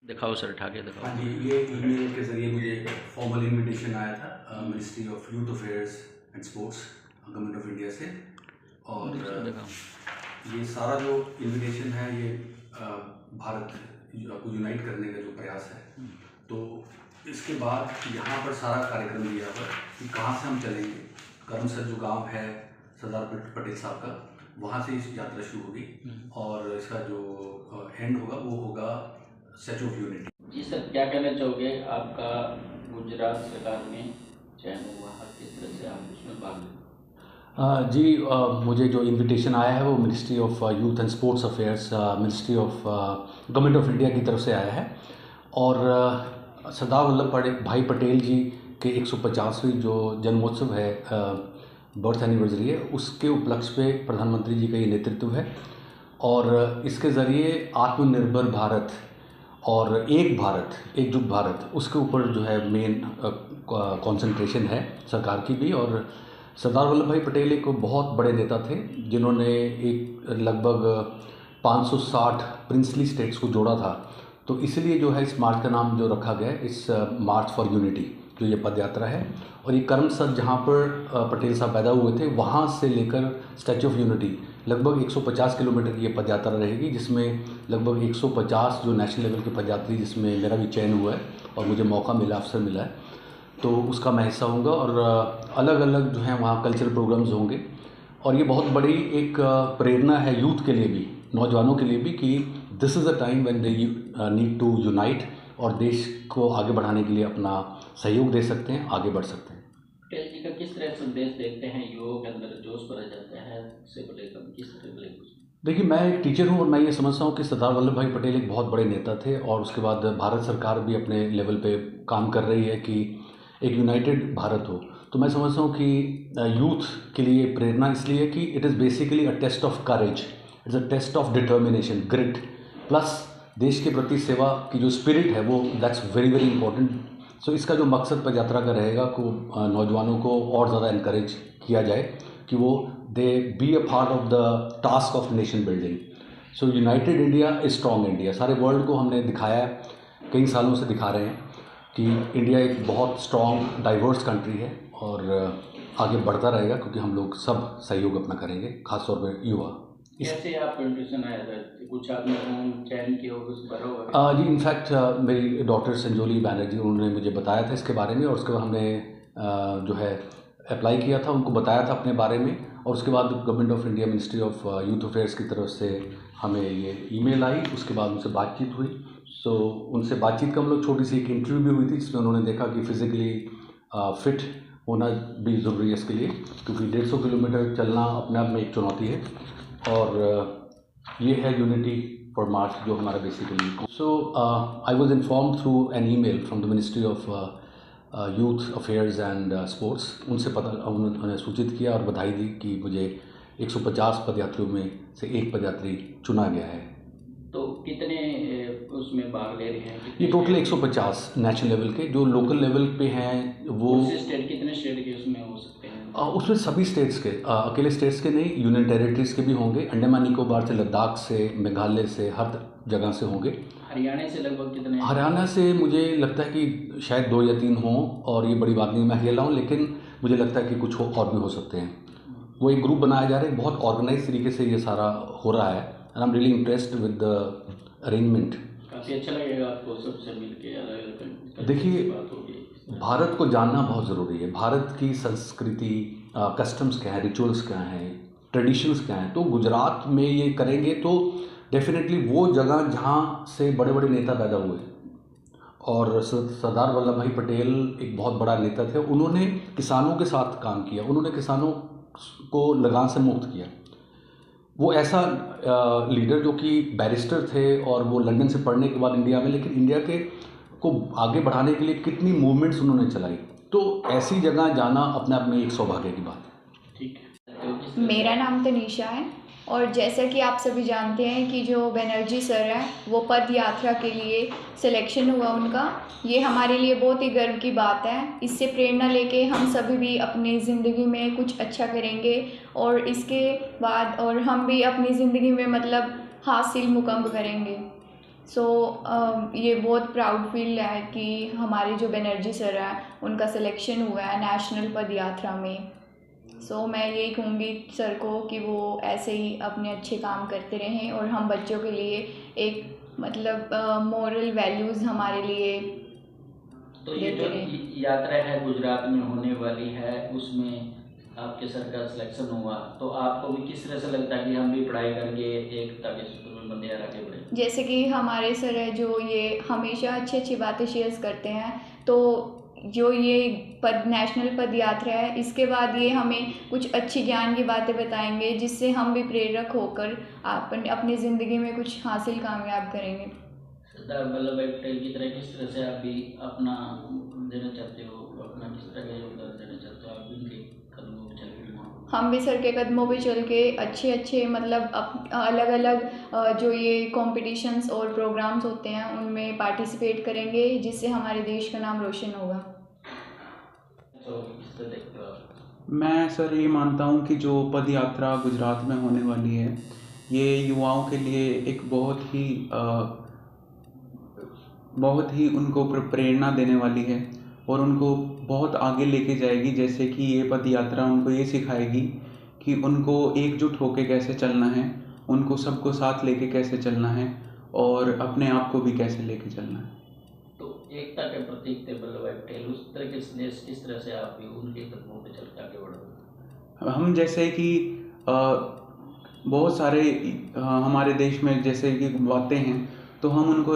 दिखाओ सर, उठा के दिखाओ। हाँ जी, ये ईमेल के ज़रिए मुझे फॉर्मल इनविटेशन आया था ministry of youth affairs and sports government of India से। और ये सारा जो इनविटेशन है ये भारत को यूनाइट करने का जो प्रयास है, तो इसके बाद यहाँ पर सारा कार्यक्रम दिया हुआ है कि कहाँ से हम चलेंगे। करमसद जो गांव है सरदार पटेल साहब का, वहाँ से इस यात्रा शुरू होगी और इसका जो एंड होगा वो होगा स्टैच्यू ऑफ यूनिटी। जी सर, क्या कहना चाहोगे? आपका गुजरात सरकार में चयन हुआ, किस तरह से आप उसमें भाग लें? जी, मुझे जो इनविटेशन आया है वो ministry of youth and sports affairs, ministry of government of India की तरफ से आया है। और सरदार वल्लभ भाई पटेल जी के 150वीं जो जन्मोत्सव है, बर्थ एनिवर्सरी है, उसके उपलक्ष्य पे प्रधानमंत्री जी का ये नेतृत्व है। और इसके ज़रिए आत्मनिर्भर भारत और एक भारत, एकजुट भारत, उसके ऊपर जो है मेन कंसंट्रेशन है सरकार की भी। और सरदार वल्लभ भाई पटेल एक बहुत बड़े नेता थे जिन्होंने एक लगभग 560 प्रिंसली स्टेट्स को जोड़ा था। तो इसलिए जो है इस मार्च का नाम जो रखा गया है, इस मार्च फॉर यूनिटी जो ये पद यात्रा है। और ये करमसद जहाँ पर पटेल साहब पैदा हुए थे, वहाँ से लेकर स्टैच्यू ऑफ यूनिटी लगभग 150 किलोमीटर की ये पद यात्रा रहेगी, जिसमें लगभग 150 जो नेशनल लेवल के पदयात्री, जिसमें मेरा भी चयन हुआ है और मुझे मौका मिला, अवसर मिला है, तो उसका मैं हिस्सा होऊंगा। और अलग अलग जो है वहाँ कल्चरल प्रोग्राम्स होंगे। और ये बहुत बड़ी एक प्रेरणा है यूथ के लिए भी, नौजवानों के लिए भी, कि this is a time when they need to unite और देश को आगे बढ़ाने के लिए अपना सहयोग दे सकते हैं, आगे बढ़ सकते हैं। पटेल जी का किस तरह संदेश देखते हैं? युवाओं के अंदर जोश भरा जाता है से लेकर किस तरह से? देखिए, मैं एक टीचर हूँ और मैं ये समझता हूँ कि सरदार वल्लभ भाई पटेल एक बहुत बड़े नेता थे। और उसके बाद भारत सरकार भी अपने लेवल पे काम कर रही है कि एक यूनाइटेड भारत हो। तो मैं समझता हूँ कि यूथ के लिए प्रेरणा इसलिए कि it is basically a test of courage, it's a test of determination, grit, plus देश के प्रति सेवा की जो स्पिरिट है वो, that's very very important. So इसका जो मकसद पद यात्रा का रहेगा को नौजवानों को और ज़्यादा इनकरेज किया जाए कि वो दे be a part of the task of nation building. So United India is strong India. सारे वर्ल्ड को हमने दिखाया है, कई सालों से दिखा रहे हैं कि इंडिया एक बहुत स्ट्रॉन्ग डाइवर्स कंट्री है और आगे बढ़ता रहेगा, क्योंकि हम लोग सब सहयोग अपना करेंगे, खासतौर पर युवा। कैसे आप कंट्रीब्यूशन आया था? कुछ आपने चयन किया होगा, कुछ भरा होगा? जी, इनफैक्ट मेरी डॉक्टर संजोली बैनर्जी, उन्होंने मुझे बताया था इसके बारे में। और उसके बाद हमने जो है अप्लाई किया था, उनको बताया था अपने बारे में। और उसके बाद government of India ministry of youth affairs की तरफ से हमें ये ईमेल आई। उसके बाद उनसे बातचीत हुई। सो उनसे बातचीत का हम लोग छोटी सी एक इंटरव्यू भी हुई थी, जिसमें उन्होंने देखा कि फिज़िकली फिट होना भी ज़रूरी है इसके लिए, क्योंकि 150 किलोमीटर चलना अपने आप में एक चुनौती है। और ये है यूनिटी फॉर मार्च जो हमारा basically. So I was informed through an email from the ministry of youth affairs and sports. उनसे उन्होंने सूचित किया और बधाई दी कि मुझे 150 पदयात्रियों में से एक पदयात्री चुना गया है। तो कितने उसमें भाग ले रहे हैं? ये टोटल 150 नेशनल लेवल के। जो लोकल लेवल पे हैं वो स्टेट, कितने स्टेट के उसमें हो सकते हैं? उसमें सभी स्टेट्स के, अकेले स्टेट्स के नहीं, यूनियन टेरिटरीज के भी होंगे। अंडमान निकोबार से, लद्दाख से, मेघालय से, हर जगह से होंगे। हरियाणा से लगभग कितने? हरियाणा से मुझे लगता है कि शायद 2 या 3 हों, और ये बड़ी बात नहीं, मैं अकेला हूँ, लेकिन मुझे लगता है कि कुछ और भी हो सकते हैं। वो एक ग्रुप बनाया जा रहा है, बहुत ऑर्गेनाइज तरीके से ये सारा हो रहा है। And I am really impressed with the arrangement. काफ़ी अच्छा लगेगा आपको सबसे मिलके, अलग-अलग। देखिए, भारत को जानना बहुत ज़रूरी है। भारत की संस्कृति, कस्टम्स क्या हैं, रिचुअल्स क्या हैं, ट्रेडिशंस क्या हैं। तो गुजरात में ये करेंगे तो डेफिनेटली वो जगह जहाँ से बड़े बड़े नेता पैदा हुए, और सरदार वल्लभ भाई पटेल एक बहुत बड़ा नेता थे। उन्होंने किसानों के साथ काम किया, उन्होंने किसानों को लगान से मुक्त किया। वो ऐसा लीडर जो कि बैरिस्टर थे और वो लंदन से पढ़ने के बाद इंडिया में, लेकिन इंडिया के को आगे बढ़ाने के लिए कितनी मूवमेंट्स उन्होंने चलाई। तो ऐसी जगह जाना अपने आप में एक सौभाग्य की बात है। ठीक है। मेरा नाम तनीषा है और जैसा कि आप सभी जानते हैं कि जो बनर्जी सर है वो पद यात्रा के लिए सिलेक्शन हुआ उनका, ये हमारे लिए बहुत ही गर्व की बात है। इससे प्रेरणा लेके हम सभी भी अपनी ज़िंदगी में कुछ अच्छा करेंगे और इसके बाद और हम भी अपनी ज़िंदगी में मतलब हासिल मुकाम करेंगे। ये बहुत प्राउड फील है कि हमारे जो बनर्जी सर है उनका सिलेक्शन हुआ है नेशनल पद यात्रा में। मैं यही कहूँगी सर को कि वो ऐसे ही अपने अच्छे काम करते रहें और हम बच्चों के लिए एक मतलब मोरल वैल्यूज़ हमारे लिए तो ये जो यात्रा है गुजरात में होने वाली है उसमें आपके सर का सिलेक्शन हुआ, तो आपको भी किस तरह से लगता है कि हम भी पढ़ाई करके एकता के सूत्र में बंधे आगे बढ़े? जैसे कि हमारे सर है जो ये हमेशा अच्छी अच्छी बातें शेयर करते हैं, तो जो ये नेशनल पद यात्रा है इसके बाद ये हमें कुछ अच्छी ज्ञान की बातें बताएंगे जिससे हम भी प्रेरक होकर अपनी ज़िंदगी में कुछ हासिल कामयाब करेंगे। सरदार वल्लभ भाई पटेल की तरह किस तरह से आप भी अपना देना चाहते हो, अपना किस तरह का योगदान देना चाहते हो? आप भी उनके कदमों पे चल के हम भी सर के कदमों पे चल के अच्छे मतलब अलग अलग जो ये कॉम्पिटिशन्स और प्रोग्राम्स होते हैं उनमें पार्टिसिपेट करेंगे जिससे हमारे देश का नाम रोशन होगा। तो किस तरह देखते हो आप? मैं सर ये मानता हूँ कि जो पद यात्रा गुजरात में होने वाली है ये युवाओं के लिए एक बहुत ही उनको प्रेरणा देने वाली है और उनको बहुत आगे लेके जाएगी। जैसे कि ये पद यात्रा उनको ये सिखाएगी कि उनको एकजुट होके कैसे चलना है, उनको सबको साथ लेके कैसे चलना है और अपने आप को भी कैसे लेके चलना है। तो एकता के प्रतीक थे वल्लभ भाई पटेल, उस तरह के संदेश किस तरह से आप भी उनके कदमों पे चल के आगे बढ़ोगे? हम जैसे कि बहुत सारे हमारे देश में जैसे कि बातें हैं तो हम उनको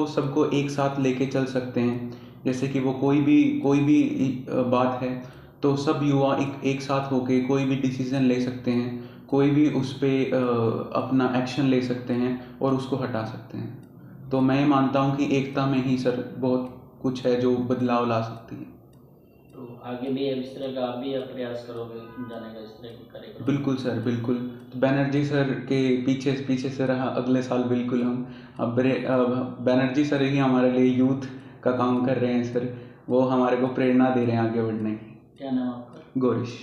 सबको एक साथ लेके चल सकते हैं। जैसे कि वो कोई भी बात है तो सब युवा एक साथ होके कोई भी डिसीज़न ले सकते हैं, कोई भी उस पर अपना एक्शन ले सकते हैं और उसको हटा सकते हैं। तो मैं मानता हूँ कि एकता में ही सर बहुत कुछ है जो बदलाव ला सकती है। तो आगे भी इस तरह का आप भी प्रयास करोगे जाने का, इस तरह के कार्यक्रम? बिल्कुल सर, बिल्कुल। तो बनर्जी सर के पीछे से रहा अगले साल बिल्कुल हम अब बनर्जी सर ही हमारे लिए यूथ का काम कर रहे हैं सर, वो हमारे को प्रेरणा दे रहे हैं आगे बढ़ने की। क्या नाम आपका? गौरीश।